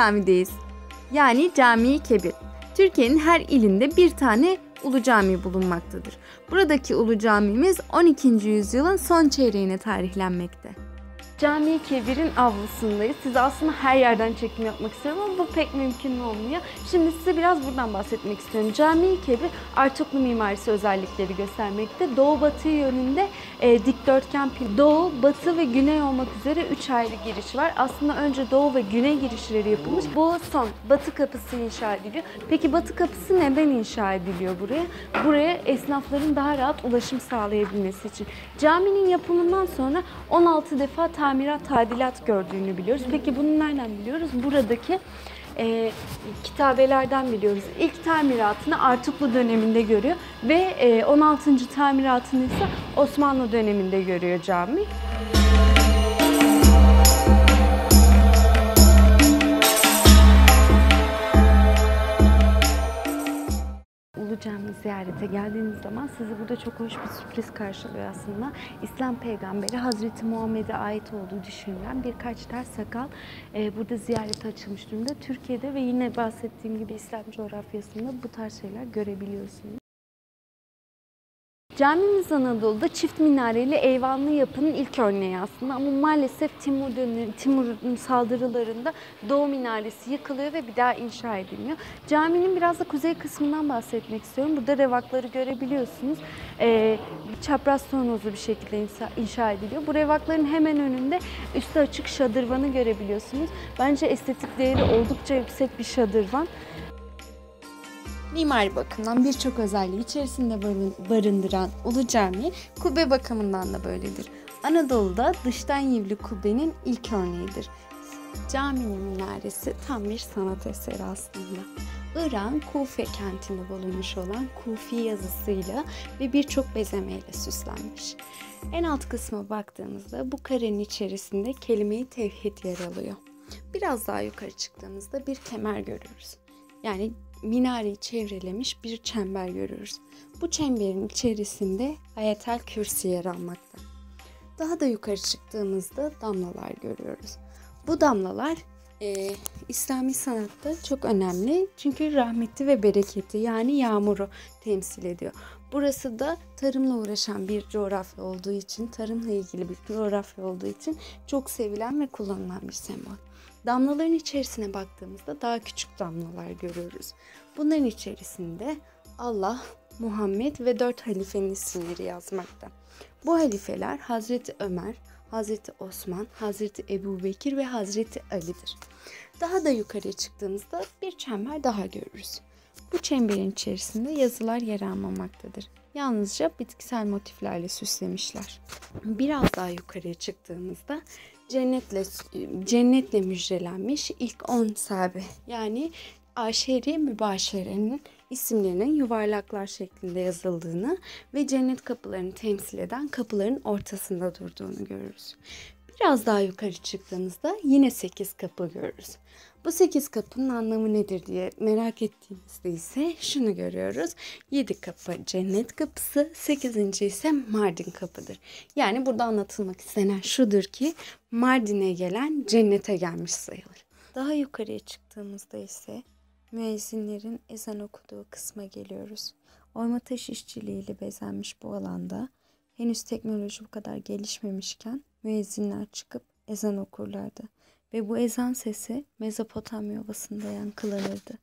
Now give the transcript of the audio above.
Cami'deyiz. Yani Cami-i Kebir. Türkiye'nin her ilinde bir tane Ulu Cami bulunmaktadır. Buradaki Ulu Camimiz 12. yüzyılın son çeyreğine tarihlenmekte. Cami-i Kebir'in avlusundayız. Size aslında her yerden çekim yapmak istiyorum ama bu pek mümkün olmuyor. Şimdi size biraz buradan bahsetmek istiyorum. Cami-i Kebir Artuklu mimarisi özellikleri göstermekte. Doğu-batı yönünde dikdörtgen doğu, batı ve güney olmak üzere 3 ayrı giriş var. Aslında önce doğu ve güney girişleri yapılmış. Bu son batı kapısı inşa ediliyor. Peki batı kapısı neden inşa ediliyor buraya? Buraya esnafların daha rahat ulaşım sağlayabilmesi için. Caminin yapımından sonra 16 defa tamirat, tadilat gördüğünü biliyoruz. Peki bunu nereden biliyoruz? Buradaki kitabelerden biliyoruz. İlk tamiratını Artuklu döneminde görüyor ve 16. tamiratını ise Osmanlı döneminde görüyor cami. Ulu Cami ziyarete geldiğiniz zaman sizi burada çok hoş bir sürpriz karşılıyor aslında. İslam peygamberi Hazreti Muhammed'e ait olduğu düşünülen birkaç tel sakal burada ziyarete açılmış durumda. Türkiye'de ve yine bahsettiğim gibi İslam coğrafyasında bu tarz şeyler görebiliyorsunuz. Camimiz Anadolu'da çift minareli eyvanlı yapının ilk örneği aslında ama maalesef Timur'un saldırılarında Doğu minaresi yıkılıyor ve bir daha inşa edilmiyor. Caminin biraz da kuzey kısmından bahsetmek istiyorum. Burada revakları görebiliyorsunuz. Çapraz tonozlu bir şekilde inşa ediliyor. Bu revakların hemen önünde üstü açık şadırvanı görebiliyorsunuz. Bence estetik değeri oldukça yüksek bir şadırvan. Mimari bakımdan birçok özelliği içerisinde barındıran Ulu Cami, kubbe bakımından da böyledir. Anadolu'da dıştan yivli kubbenin ilk örneğidir. Caminin minaresi tam bir sanat eseri aslında. Irak'ın Kufe kentinde bulunmuş olan Kufi yazısıyla ve birçok bezemeyle süslenmiş. En alt kısma baktığımızda bu karenin içerisinde kelime-i tevhid yer alıyor. Biraz daha yukarı çıktığımızda bir kemer görüyoruz. Yani minareyi çevrelemiş bir çember görüyoruz. Bu çemberin içerisinde Ayetel Kürsi yer almakta. Daha da yukarı çıktığımızda damlalar görüyoruz. Bu damlalar İslami sanatta çok önemli çünkü rahmeti ve bereketi yani yağmuru temsil ediyor. Burası da tarımla uğraşan bir coğrafya olduğu için, tarımla ilgili bir coğrafya olduğu için çok sevilen ve kullanılan bir sembol. Damlaların içerisine baktığımızda daha küçük damlalar görüyoruz. Bunların içerisinde Allah, Muhammed ve 4 halifenin isimleri yazmakta. Bu halifeler Hazreti Ömer, Hazreti Osman, Hazreti Ebubekir ve Hazreti Ali'dir. Daha da yukarıya çıktığımızda bir çember daha görürüz. Bu çemberin içerisinde yazılar yer almamaktadır. Yalnızca bitkisel motiflerle süslemişler. Biraz daha yukarıya çıktığımızda cennetle müjdelenmiş ilk 10 sahabe yani aşeri mübaşerenin isimlerinin yuvarlaklar şeklinde yazıldığını ve cennet kapılarını temsil eden kapıların ortasında durduğunu görürüz. Biraz daha yukarı çıktığımızda yine 8 kapı görürüz. Bu 8 kapının anlamı nedir diye merak ettiğimizde ise şunu görüyoruz. 7 kapı cennet kapısı, 8. ise Mardin kapıdır. Yani burada anlatılmak istenen şudur ki Mardin'e gelen cennete gelmiş sayılır. Daha yukarıya çıktığımızda ise müezzinlerin ezan okuduğu kısma geliyoruz. Oyma taş işçiliğiyle bezenmiş bu alanda henüz teknoloji bu kadar gelişmemişken müezzinler çıkıp ezan okurlardı ve bu ezan sesi Mezopotamya Ovası'nda yankılanırdı.